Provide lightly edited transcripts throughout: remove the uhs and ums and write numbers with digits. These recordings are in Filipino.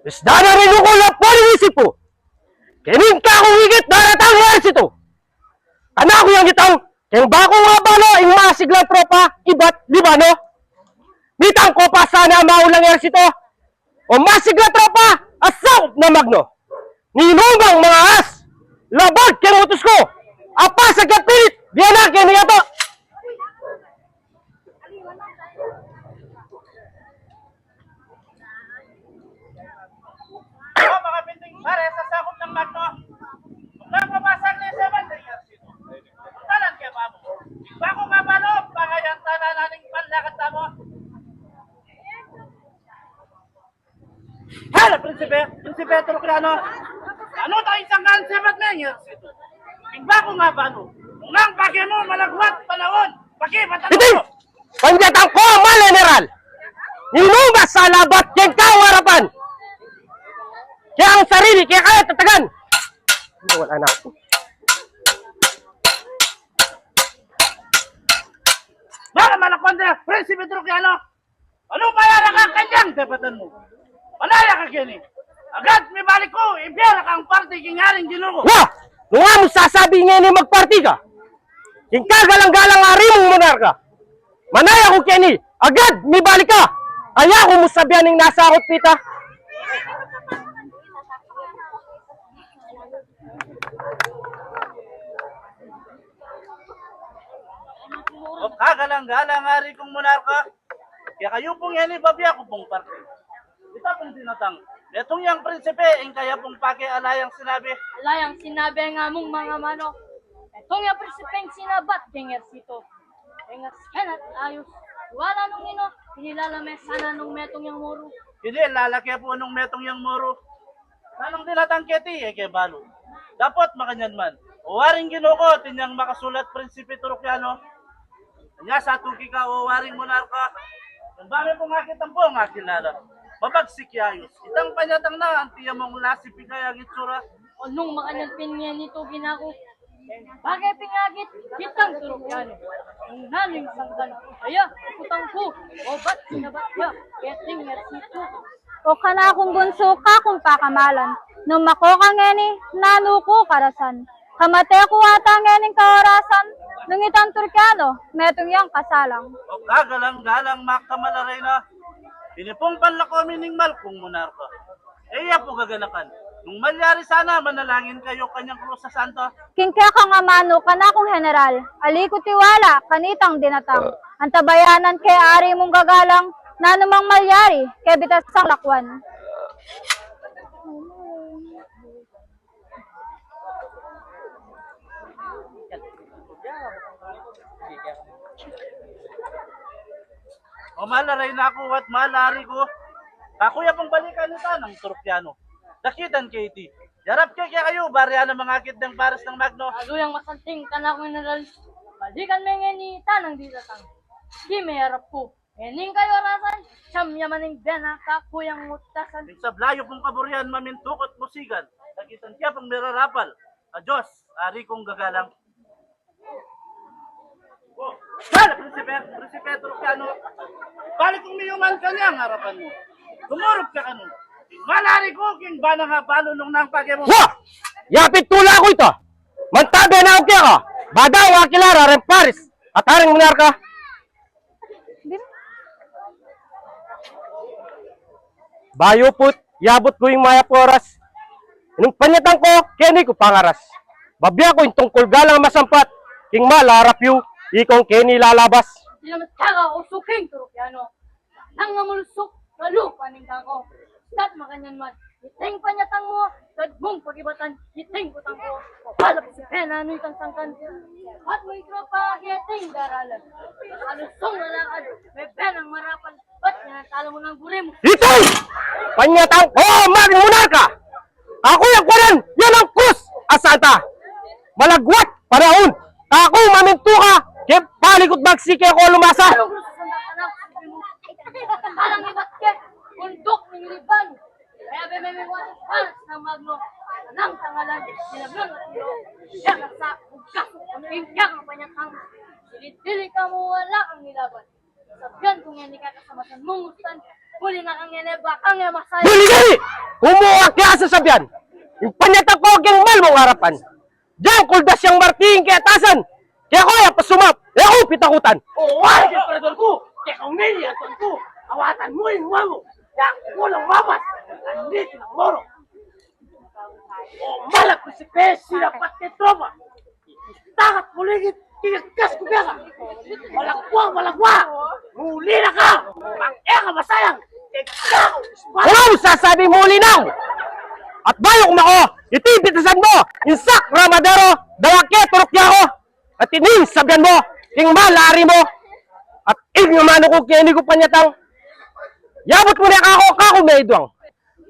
Isda na rin ko na polinisip po. Kining ka kong higit na natang ersito. Kana ko yung gitang, kaya bako nga balo, yung masiglang tropa, iba't libano. Mitang ko pa sana maulang ersito. O masiglang tropa, asaw na magno. Ninungang mga as, labag kaya utos ko. Apa sa kapilit, diyan na kaya niya to. Mga pinting pare sa sakop ng magno. Kung mabasag ni Seven Tingers ito. Talan kaya ba mo? Bako nga balo, pangayan tanan naning panlakat mo. Hala, Prinsipe Trucano. Ano tayo isang kan Seven Tingers ito? Bako nga balo. Kung ang bagay mo malagwat panahon, pakibatan Hindi! mo. Panjatan ko, general! Ninunga sa labat kaya kawarapan! Kaya ang sarili, kaya kaya tatagan! Wala na ako. Baka malakwan na, Prinsipe Trucano. Ano bayara ka kanyang debatan mo? Malaya ka kini. Agad may balik ko, ibiyara kang party kingaring ginugo. Wah! Nung nga mo sasabi nga ni magparty ka, king kagalang-galang ari mong monarka. Manaya ko kini, agad may balik ka. Kaya ko mo sabihan ng nasa akot pita. O kagalang-galang ari kong monarka. Kaya kayo pong yan ibabya ko pong party. Ito pong tinatang. Itong yang prinsipe, ang kaya pong pakialayang sinabi. Alayang sinabi nga mong mga manok. Itong yung prinsipeng sinabat, Kinger Sito. Kinger Senat, ayos. Wala nung ino, hinilalame sana nung metong yung muro. Hindi, lalaki po nung metong yang moro. Tanong tinatang keti, kay balo. Dapat makanyan man. O waring ginuko, tinyang makasulat prinsipe Trucano. Kanya sa tuki ka, o waring monarka. Ang dami pong akitan po ang akilala. Mabagsik ayos. Itang panyatang na, ang tiya mong lasipigay ang itsura. O nung makanyang pinyan nito ginako. Bagay pingagit, kitang turok yan. Ang naling sanggan. Kaya, putang ko. O ba't sinabat niya? Kaya Kinger Sito. O kana kung bunso ka kung pakamalan. Nung mako ka ngeni, nanu ko karasan. Kamate ko ata ngening kaorasan. Nung itang Turkano, metong yang kasalang. O kagalang-galang makamalaray na. Pinipong panlakomi ning malkong monarka. Iya po gaganakan. Nung malyari sana, manalangin kayo kanyang krus sa santo. Kingkya ka nga mano kana kung general. Aliko tiwala, kanitang dinatang. Ang tabayanan kay ari mong gagalang. Nanumang malyari, kay bitas sang lakwan. O malaray na ako at malari ko. Kakuya pang balikan nito ng Trucano. Dakitan kay iti. Yarap kaya kayo, barya ng mga akit ng pares ng Magno. Aguyang masanting kana kong general. Balikan may nga ni tanang ditatang. Di may harap ko. Ening kayo rasan, siyam yamaning bena kakuyang mutasan. Sa blayo kong kaburihan, mamintukot musigan. Dakitan kaya pang mirarapal. Adios, ari kong gagalang. Oh, hala, Prinsipe Trucano. Balik kong miyuman ka niya ang harapan mo. Tumurog ka ka nun. Malari ko, king ba na nga balo nung nang pagay mo. Wah! Yapit tula ko ito. Mantabe na ako kaya ka. Badaw akilara rin Paris. At haring monarka. Bayo put, yabot ko yung maya poras. Nung panyatang ko, keni ko pangaras. Babya ko yung tungkol galang masampat. King malarap yu, ikong keni lalabas. Di naman taga usuking turok yano. Nang ngamulusok, malupaning kako. Stat makanyan man. Iting panyatang mo, sad mong pagibatan, iting kutang ko. Kapalap si pena, ano itang sangkan. At mo ikropa, iting daralan. Alusong lalakad, may benang marapan. Ba't tinatalo mo ng guri mo? Ito'y! Panyatang ko, maging monarka! Ako yung kwanan, yan ang krus! Asanta! Malagwat, panahon! Ako maminto ka! Kaya palikot magsike ako lumasa! Anong gusto sa anak? Alang ibat ke, kundok ng liban. Kaya may watas palas ng Magno. Nang tangalan, sinablang at ilo. Siya nasa ugkas, ang ingkang ang panyakang. Dili ka mo wala ang nilaban. Sabyan kung yan ikakasamasan mong ustan. Huli na kang ene, bakang nga masaya. Dili! Kumuha kaya sa sabyan. Yung panyatang ko ang mal mong harapan. Diyan, kuldas yung marting kaya tasan. Kaya ko yung pasumap. Kaya ko pitakutan. Oo, ay, emperador ko! Kaya kung niliyatan ko, awatan mo yung huwag mo. Kaya ako lang mamas. Nandito ng moro. O malak ko si Pes, sinapat kay tropa. Takat muligit, kinagas ko kaya ka. Malagwa! Muli na ka! Ang eka masayang! Ikaw! Wala mo sasabi mo linaw. At bayok na ko, itibitasan mo. Insak, ramadero, dawake, turokya ko. At ining sabyan mo, king malari mo. At ingumano ko kini ko panyatang. Yabot mo na kako may idwang.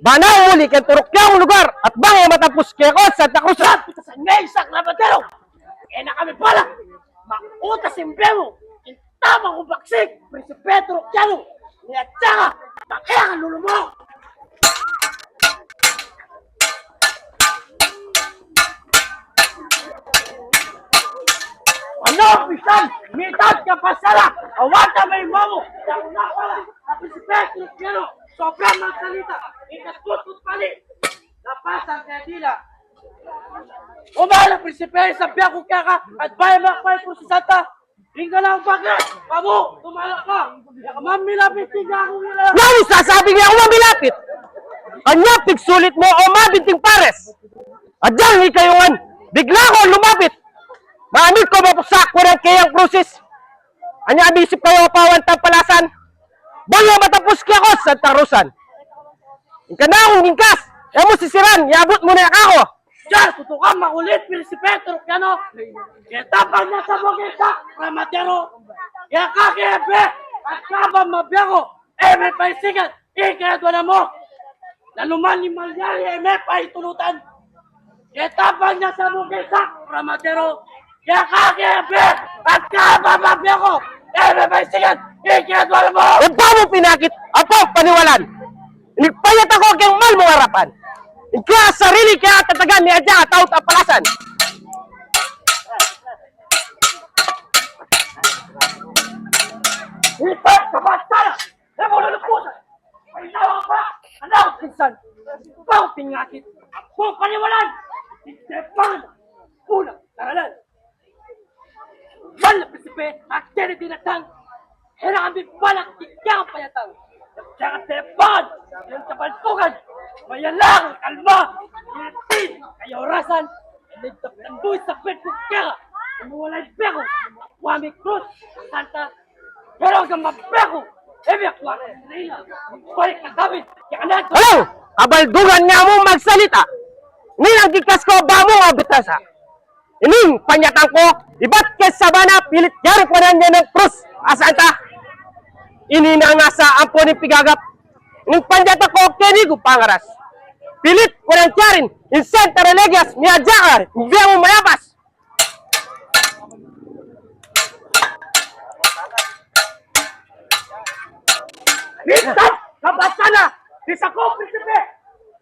Banaw muli kay turokya ang lugar. At bangay matapos kaya ko sa Santa Cruz. Pitasan ngayon sa Ramadero! Eh na kami pala! Makutas yung bemo! Intama ko baksik! Prinsipe Trokiano! Niya tsaka! Bakaya ka lulo mo! Ano, Pisan? Mitad ka pa sala! Awata may mamo! Dako na wala! Ang Prinsipe Trokiano! Sobrang magsalita! Ikatutut pali! Napasang kaya dila! Umala, Prinsipe, sabi ako kaya ka at bayan makapay po sa Santa. Tingnan lang bakit. Kamu, tumala ka. Mamilapit, tingnan ako nila. Nani sasabi niya ako mamilapit. Anya pigsulit mo o mabinting pares. At dyan ikayungan, bigla ko lumapit. Maamit ko mapusak ko ng kayang krusis. Anya abisip kayo pawan tampalasan. Bago matapos kaya ko sa Tarusan. Ika na akong gingkas. E mo sisiran, iabot mo na ako. Diyan, tutukan makulit, Prinsipe Trokiano. Kaya tapang niya sa Bogeta, Ramadero. Kaya kakebe, at kabang mabiyako. May paisigan, ikayadwa na mo. Naluman ni Malyari, may paitulutan. Kaya tapang niya sa Bogeta, Ramadero. Kaya kakebe, at kabang mabiyako. May paisigan, ikayadwa na mo. E pa mo pinakit, apo paniwalan. Inipayat ako kang mal mo harapan. Ika sarili kaya tatagan ni Adya at taot apalasan. Ito, kabastala! Ewan mo na pusa! May nawa pa! Ano, pinsan? Ikaw pingakit! Ako paniwalan! Itepan! Unang taralan! Wala, Prinsipe! Akteri dinatang! Hera kami balak ikang payatang! Kaya tepan! Yung kabaltugan! Mayalang! Kalma! Itin! Kayo orasan! Nagtap ng buhay sa pet ko kaya! Umuwalay peko! Kwame Cruz! Santa! Pero hanggang mapeko! Ebi ako ang nila! Balik na kami! Kaya na ito! Hello! Kabaldugan nga mo magsalita. Nilang gikas ko ba mo abitasa? Ining panyatang ko, iba't kes sabana pilit yari ko na niya ng krus. Asaan ta? Ini na nga sa ampo ni Pigagap. Ining panyatang ko, kini ko pangaras. Pilit ko ng tiyarin, insen tarelegias, miya jakar, hindi mo mayabas. Minsan! Kabasana! Isa ko, Prinsipe!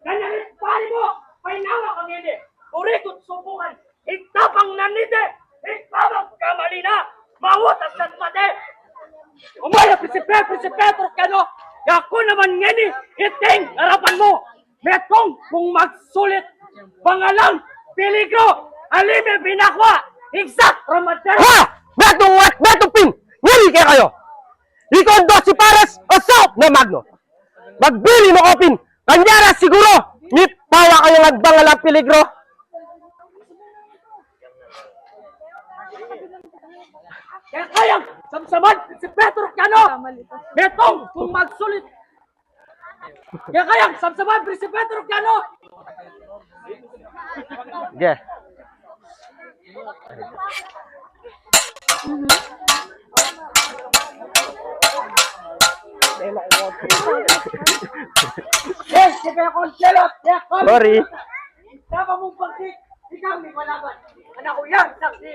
Ganyanin pari mo! Painawa kang hindi! Urikot subukan! Itapang nanite! Itapang kamalina! Mawutas sa mate! Umaya, Prinsipe! Prinsipe! Trokiano! Ako naman ngini! Iting harapan mo! Metong kung magsulit! Pangalang peligro! Alime binakwa! Exact! Ramadero! Ha! Betong pin! Ngari kaya kayo! Ikaw si Pares o South na Magno. Magbili mo opin. Kanyara siguro. Nipawa kayo nagbang alang peligro. Kaya kayang samsaman si Petro Cano. Betong kung magsulit. Kaya kayang samsaman si Petro Cano. Yeah. Yes, sige konselo. Sorry. Tama mong pagsi. Ikaw may malaban. Anak ko yan, saksi.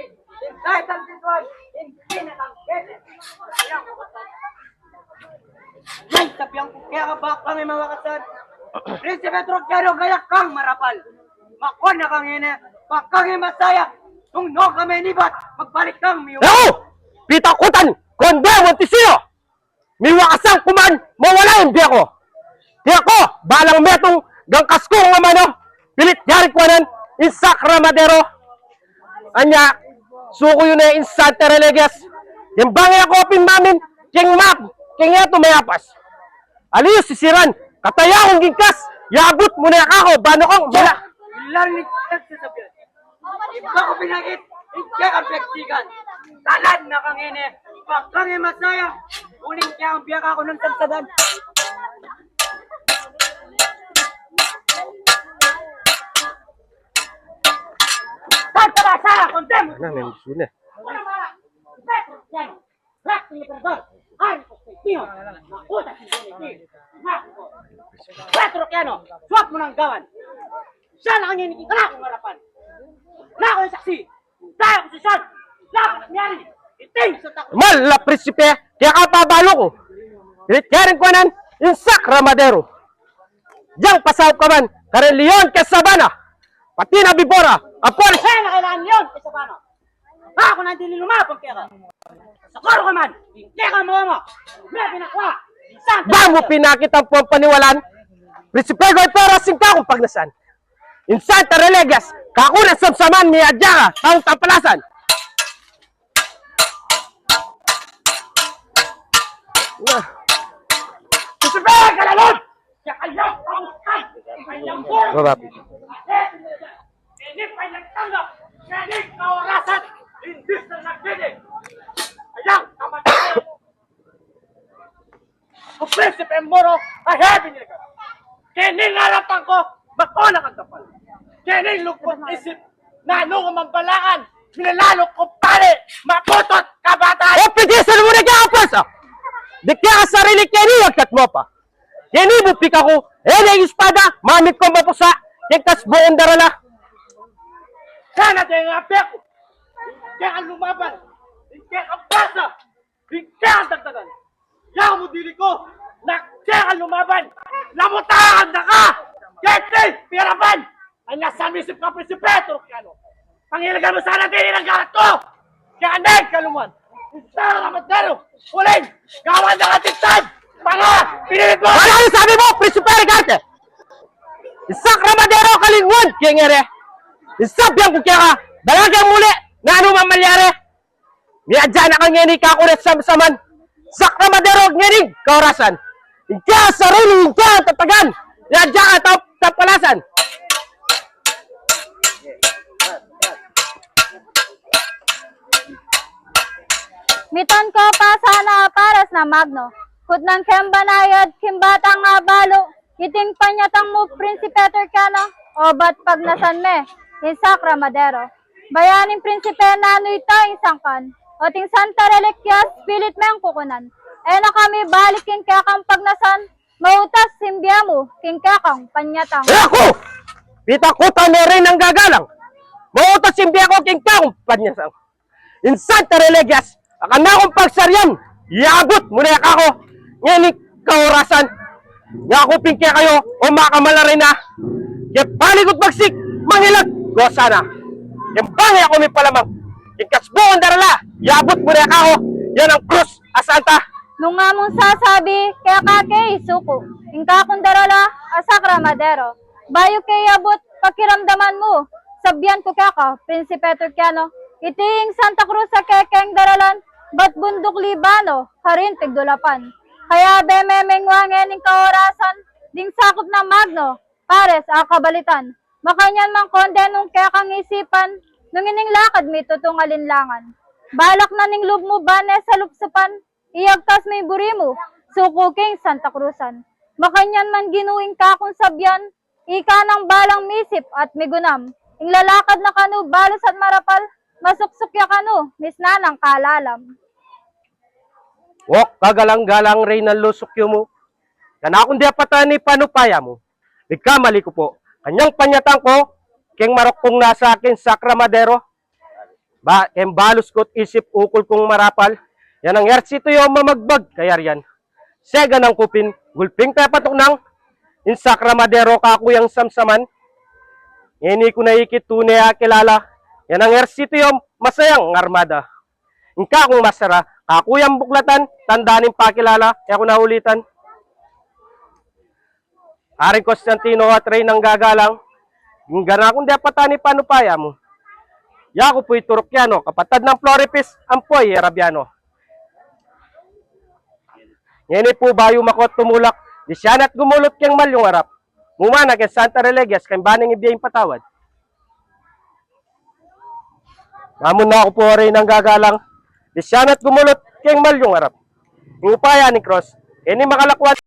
Kahit ang sitwal, hindi na kang kese. Ayan ko kasal. Yan, sabihan ko kaya ka ba kang mga kasal? Prinsipe Trokiano, kaya kang marapal. Makon na kang ina, pakang masaya. Kung no kami nibat, magbalik kang miyo. Ako! Pitakutan! Konde Montesino! may wakasang kuman, mawala yung biya ko. Di ako, balang metong gangkas ko ang amano, pilit yari ko nan, insakra madero. Anya, suko yun na insante religious. Yung bangay ako pinmamin, king map, king yato mayapas. Aliyo sisiran, kataya akong gingkas, yabot mo na ako, bano kong, bala. Ilalim sa sabihan. Bako pinagit, hindi ang pektigan. Talan na kang ine, pagkang masaya, uling kaya ang biyak ako ng tagsadan. Tagtara sa kondem! Ano, may musuh na. Petro Kiano, swap mo ng gawan. Siya na ang inikin ka na akong harapan. Na ako yung saksi. Tayo ko si Sean. Dapat nangyari. Iting sa takot. Mal, la prinsipe, kaya ka pabalo ko. Pilit yarin ko nan, insakra madero. Diyang pasawap ka man, karen Leon ke Sabana. Pati na Bibora, apol. Siya na kailangan yun. Isa paano? Ako na hindi lumapang kaya ka. Sakoro ka man. Hindi ka mo. May pinakwa. Ba mo pinakita po ang paniwalan? Prinsipe ko ito rasing ka kung pagnasan. Insanta religious, kakunan samsaman ni Adjaka, taong tampalasan. Prinsipe, kalalod! Siya kayang kamuskay! Kayang buro! Babapi. Hindi pa nagtanggap! Hindi kaorasan! Hindi sa nagbidig! Ayang kamatay! Kung Prinsipe Moro, ay heavy niya ka! Kining harapan ko, bako na kagapal! Kining lugpot isip na anong mambalaan! Minalalo ko pare! Maputot kabataan! O, pigisan mo na kaya apos, ah! Di kaya ka sarili kaya niyagkat mo pa. Kaya bupik ako, na yung espada, mamit ko mapusa, kaya kas buong darala. Sana tayo nga peko! Hindi ka lumaban! Hindi ka basa! Hindi ka dagdagan! Yaw mo dili ko! Hindi ka lumaban! Lamutahan na ka! Kete! Pirapan! Ay nasa misip ka Prinsipe Trukiano! Pangilagan mo sana din ang garat ko! Kaya aneg ka luman! Isa ka matero! Uling! Gawan na katitad! Panga! Pinilit mo! Wala yung sabi mo, Prinsipe Rigarte! Isakra madero kalingwan, kaya nga re. Isabyan ko kaya ka, dalagang muli, na ano mamalyari. Miadya na kang ngeni kakulit saman. Sakra madero ngeni, kaorasan. Kaya sarili, kaya tatagan. Miadya ka, tapalasan. Miton ko pa sana paras na magno. Kutnang kembanayad, kimbatang nga balo. Iting panyatang mo, Prinsipe Turcano. O ba't pagnasan me, insakra madero. Bayaning Prinsipe nanoy tayong sangkan. O ting Santa Reliquias, pilit me ang kukunan. E na kami balikin kakang pagnasan. Mautas simbya mo, king kakang panyatang. Eh ako! Pita ko na rin ang gagalang. Mautos simbi ako king kakong panyasang. Insanta religious, akan na akong pagsaryan. Iabot muna ako. Ngayon kaorasan. Nga ako pingkya kayo o makamala rin na. Kaya palikot magsik, mangilag, gosa na. Yung bangay ako may palamang. Ikasbuon darala, iabot muna ako. Yan ang krus, asanta. Nung nga mong sasabi, kaya kake isuko. Ingka kong darala, asakra madero. Bayo kay abot, pakiramdaman mo. Sabyan ko kaka, Prinsipe Turcano. Iting Santa Cruz sa kekeng daralan, ba't bundok libano, harin tigdulapan. Kaya bememeng wangening kaorasan, ding sakop na magno, pares akabalitan. Makanyan mang konde nung kekang isipan, nung ining lakad may tutong alinlangan. Balak na ning lub mo bane sa lupsupan, iyagkas may burimo, sukuking Santa Cruzan. Makanyan man ginuing kakong sabyan, ika ng balang misip at migunam. Ing lalakad na kanu, balos at marapal, masuksukya kanu, misnanang kalalam. Wok, kagalang-galang rin ang lusukyo mo. Kana akong di apatan ni panupaya mo. Nagkamali ko po. Kanyang panyatang ko, keng marok kong nasa akin sakra madero. Kem balos ko't isip ukol kong marapal. Yan ang ersito yung mamagbag, kaya riyan. Sega ng kupin, gulping tapatok nang, in sakra madero kakuyang samsaman. Hindi ko naikit tunay kilala. Yan ang ersito yung masayang armada. Ingka akong masara, Kakuyang buklatan, tandaanin pakilala, kaya ako naulitan. Haring Constantino at Rey ng gagalang, yung gana kung di apatani panupaya mo. Yako po'y Turukyano, kapatad ng Floripis, ampoy Arabiano. Ngayon po bayo makot tumulak, di siya na't gumulot kang malyong arap. Mumana kay Santa Religias, kay baning ibiyayong patawad. Namun na ako po rin ng gagalang, di siya na't gumulot kang malyong arap. Yung upaya ni Cross, ini makalakwat